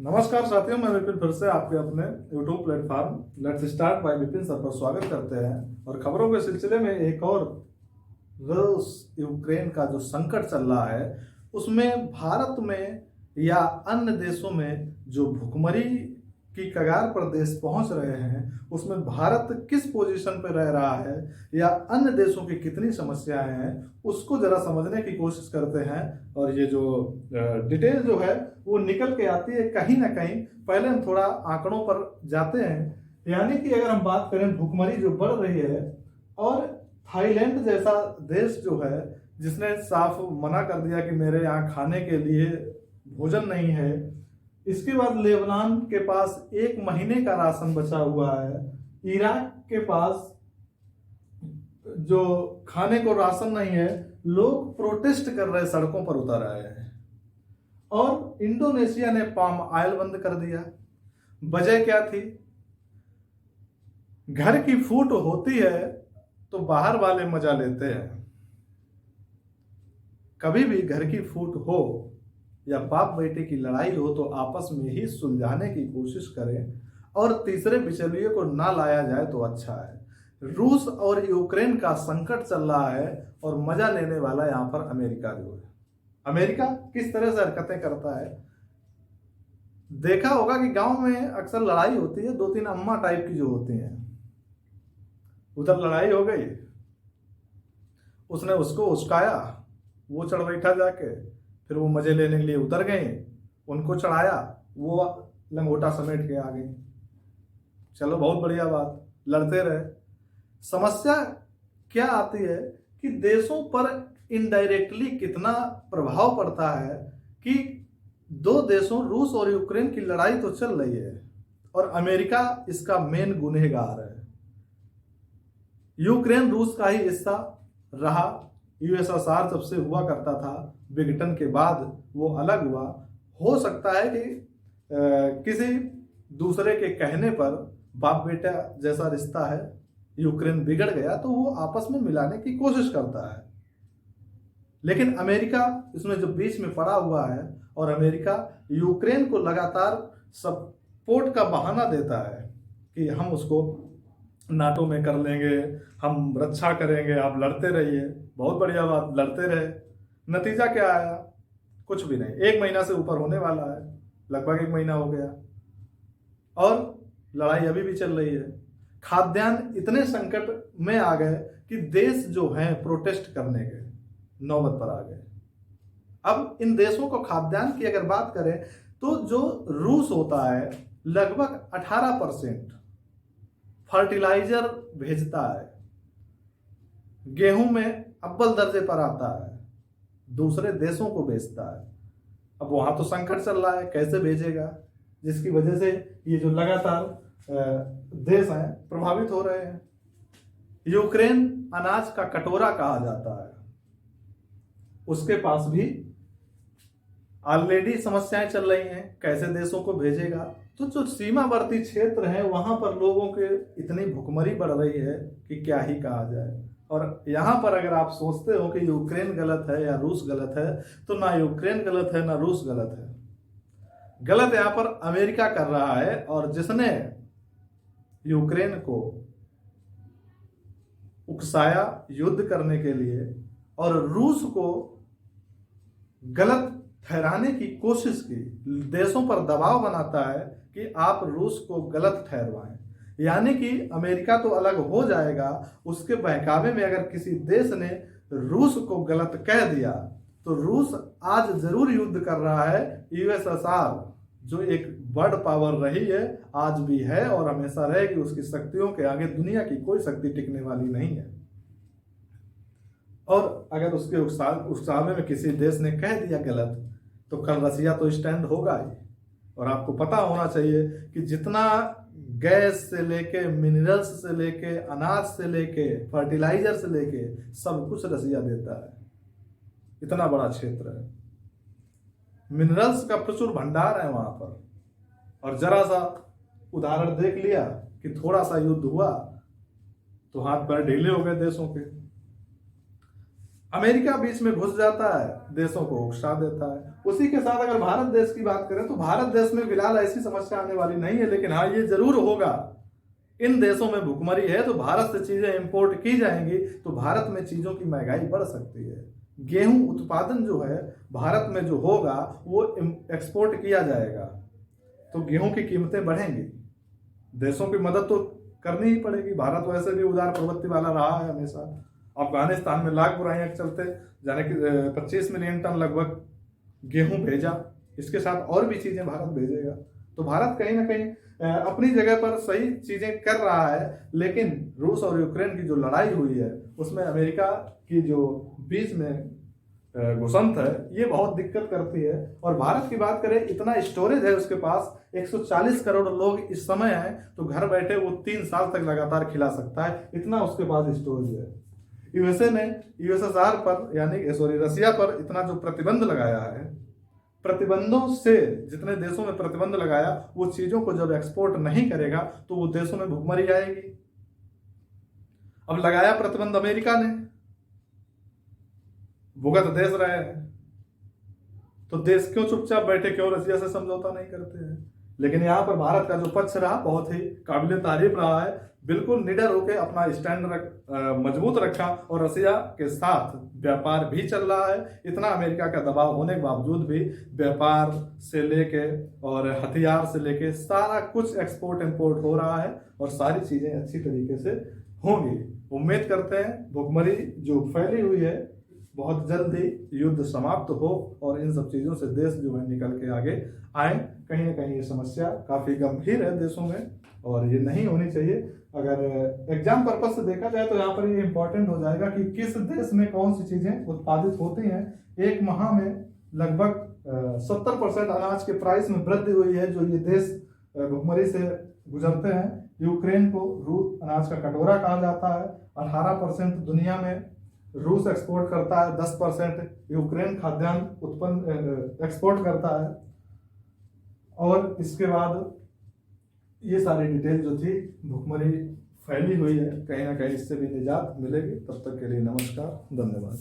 नमस्कार साथियों, मैं विपिन फिर से आपके अपने YouTube platform let's start by Vipin sir पर स्वागत करते हैं। और खबरों के सिलसिले में एक और रूस यूक्रेन का जो संकट चल रहा है उसमें भारत में या अन्य देशों में जो भुखमरी की कगार पर देश पहुंच रहे हैं उसमें भारत किस पोजीशन पर रह रहा है या अन्य देशों की कितनी समस्याएं हैं उसको जरा समझने की कोशिश करते हैं। और ये जो डिटेल जो है वो निकल के आती है कहीं ना कहीं। पहले हम थोड़ा आंकड़ों पर जाते हैं, यानी कि अगर हम बात करें भुखमरी जो बढ़ रही है और थाईलैंड जैसा देश जो है जिसने साफ मना कर दिया कि मेरे यहाँ खाने के लिए भोजन नहीं है। इसके बाद लेबनान के पास 1 महीने का राशन बचा हुआ है। इराक के पास जो खाने को राशन नहीं है, लोग प्रोटेस्ट कर रहे, सड़कों पर उतर आए हैं। और इंडोनेशिया ने पाम ऑयल बंद कर दिया। वजह क्या थी? घर की फूट होती है तो बाहर वाले मजा लेते हैं। कभी भी घर की फूट हो या बाप बेटे की लड़ाई हो तो आपस में ही सुलझाने की कोशिश करें और तीसरे बिचौलिए को ना लाया जाए तो अच्छा है। रूस और यूक्रेन का संकट चल रहा है और मजा लेने वाला यहां पर अमेरिका जो है। अमेरिका किस तरह से हरकतें करता है देखा होगा कि गांव में अक्सर लड़ाई होती है, 2-3 अम्मा टाइप की जो होती हैं। उधर लड़ाई हो गई, उसने उसको उस्काया, वो चढ़ बैठा जाके, फिर वो मजे लेने के लिए उतर गई, उनको चढ़ाया, वो लंगोटा समेट के आ गई। चलो बहुत बढ़िया बात, लड़ते रहे। समस्या क्या आती है कि देशों पर इनडायरेक्टली कितना प्रभाव पड़ता है कि दो देशों रूस और यूक्रेन की लड़ाई तो चल रही है और अमेरिका इसका मेन गुनहगार है। यूक्रेन रूस का ही हिस्सा रहा। यूएसएसआर जब से हुआ करता था, विघटन के बाद वो अलग हुआ। हो सकता है कि किसी दूसरे के कहने पर बाप बेटा जैसा रिश्ता है, यूक्रेन बिगड़ गया तो वो आपस में मिलाने की कोशिश करता है। लेकिन अमेरिका इसमें जो बीच में पड़ा हुआ है और अमेरिका यूक्रेन को लगातार सपोर्ट का बहाना देता है कि हम उसको नाटो में कर लेंगे, हम रक्षा करेंगे, आप लड़ते रहिए। बहुत बढ़िया बात, लड़ते रहे। नतीजा क्या आया? कुछ भी नहीं। 1 महीना से ऊपर होने वाला है, लगभग 1 महीना हो गया और लड़ाई अभी भी चल रही है। खाद्यान्न इतने संकट में आ गए कि देश जो हैं प्रोटेस्ट करने के नौबत पर आ गए। अब इन देशों को खाद्यान्न की अगर बात करें तो जो रूस होता है लगभग 18% फर्टिलाइजर भेजता है, गेहूं में अव्वल दर्जे पर आता है, दूसरे देशों को बेचता है। अब वहां तो संकट चल रहा है, कैसे भेजेगा? जिसकी वजह से ये जो लगातार देश हैं प्रभावित हो रहे हैं। यूक्रेन अनाज का कटोरा कहा जाता है, उसके पास भी ऑलरेडी समस्याएं चल रही हैं, कैसे देशों को भेजेगा? तो जो सीमावर्ती क्षेत्र हैं वहां पर लोगों के इतनी भुखमरी बढ़ रही है कि क्या ही कहा जाए। और यहां पर अगर आप सोचते हो कि यूक्रेन गलत है या रूस गलत है, तो ना यूक्रेन गलत है ना रूस गलत है। गलत यहां पर अमेरिका कर रहा है, और जिसने यूक्रेन को उकसाया युद्ध करने के लिए और रूस को गलत ठहराने की कोशिश की, देशों पर दबाव बनाता है कि आप रूस को गलत ठहरवाएं। यानी कि अमेरिका तो अलग हो जाएगा, उसके बहकावे में अगर किसी देश ने रूस को गलत कह दिया तो रूस आज जरूर युद्ध कर रहा है। यूएसएसआर जो एक वर्ल्ड पावर रही है, आज भी है और हमेशा रहेगी। उसकी शक्तियों के आगे दुनिया की कोई शक्ति टिकने वाली नहीं है। और अगर उसके उकसावे में किसी देश ने कह दिया गलत तो कल रसिया तो स्टैंड होगा ही। और आपको पता होना चाहिए कि जितना गैस से लेके, मिनरल्स से लेके, अनाज से लेके, फर्टिलाइजर से लेके सब कुछ रसिया देता है। इतना बड़ा क्षेत्र है, मिनरल्स का प्रचुर भंडार है वहां पर। और जरा सा उदाहरण देख लिया कि थोड़ा सा युद्ध हुआ तो हाथ पैर ढीले हो गए देशों के। अमेरिका बीच में घुस जाता है, देशों को उकसा देता है। उसी के साथ अगर भारत देश की बात करें तो भारत देश में फिलहाल ऐसी समस्या आने वाली नहीं है, लेकिन हाँ ये जरूर होगा, इन देशों में भुखमरी है तो भारत से चीजें इंपोर्ट की जाएंगी तो भारत में चीजों की महंगाई बढ़ सकती है। गेहूं उत्पादन जो है भारत में जो होगा वो एक्सपोर्ट किया जाएगा तो गेहूं की कीमतें बढ़ेंगी। देशों की मदद तो करनी ही पड़ेगी। भारत वैसे भी उदार प्रवृत्ति वाला रहा है हमेशा। अफगानिस्तान में लाख बुराइयां चलते जाने की 25 मिलियन टन लगभग गेहूं भेजा, इसके साथ और भी चीजें भारत भेजेगा। तो भारत कहीं ना कहीं अपनी जगह पर सही चीजें कर रहा है, लेकिन रूस और यूक्रेन की जो लड़ाई हुई है उसमें अमेरिका की जो बीच में घुसंत है ये बहुत दिक्कत करती है। और भारत की बात करें, इतना स्टोरेज है उसके पास, 140 करोड़ लोग इस समय हैं तो घर बैठे वो 3 साल तक लगातार खिला सकता है, इतना उसके पास स्टोरेज है। यूएसए ने यूएसएसआर पर यानी सॉरी रसिया पर इतना जो प्रतिबंध लगाया है, प्रतिबंधों से जितने देशों में प्रतिबंध लगाया वो चीजों को जब एक्सपोर्ट नहीं करेगा तो वो देशों में भुखमरी आएगी। अब लगाया प्रतिबंध अमेरिका ने, भुगत देश रहे हैं, तो देश क्यों चुपचाप बैठे, क्यों रसिया से समझौता नहीं करते हैं। लेकिन यहाँ पर भारत का जो पक्ष रहा बहुत ही काबिल तारीफ रहा है, बिल्कुल निडर होकर अपना स्टैंड मजबूत रखा और रसिया के साथ व्यापार भी चल रहा है। इतना अमेरिका का दबाव होने के बावजूद भी व्यापार से लेके और हथियार से लेके सारा कुछ एक्सपोर्ट इंपोर्ट हो रहा है और सारी चीजें अच्छी तरीके से होंगी। उम्मीद करते हैं भुखमरी जो फैली हुई है बहुत जल्दी युद्ध समाप्त हो और इन सब चीजों से देश जो है निकल के आगे आए। कहीं ना कहीं ये समस्या काफी गंभीर है देशों में और ये नहीं होनी चाहिए। अगर एग्जाम पर्पज से देखा जाए तो यहाँ पर ये इंपॉर्टेंट हो जाएगा कि किस देश में कौन सी चीजें उत्पादित होती हैं। एक माह में लगभग 70% अनाज के प्राइस में वृद्धि हुई है जो ये देश भुखमरी से गुजरते हैं। यूक्रेन को रूस अनाज का कटोरा कहा जाता है। 18% दुनिया में रूस एक्सपोर्ट करता है, 10% यूक्रेन खाद्यान्न उत्पन्न एक्सपोर्ट करता है। और इसके बाद ये सारी डिटेल जो थी, भुखमरी फैली हुई है, कहीं ना कहीं इससे भी निजात मिलेगी। तब तक के लिए नमस्कार, धन्यवाद।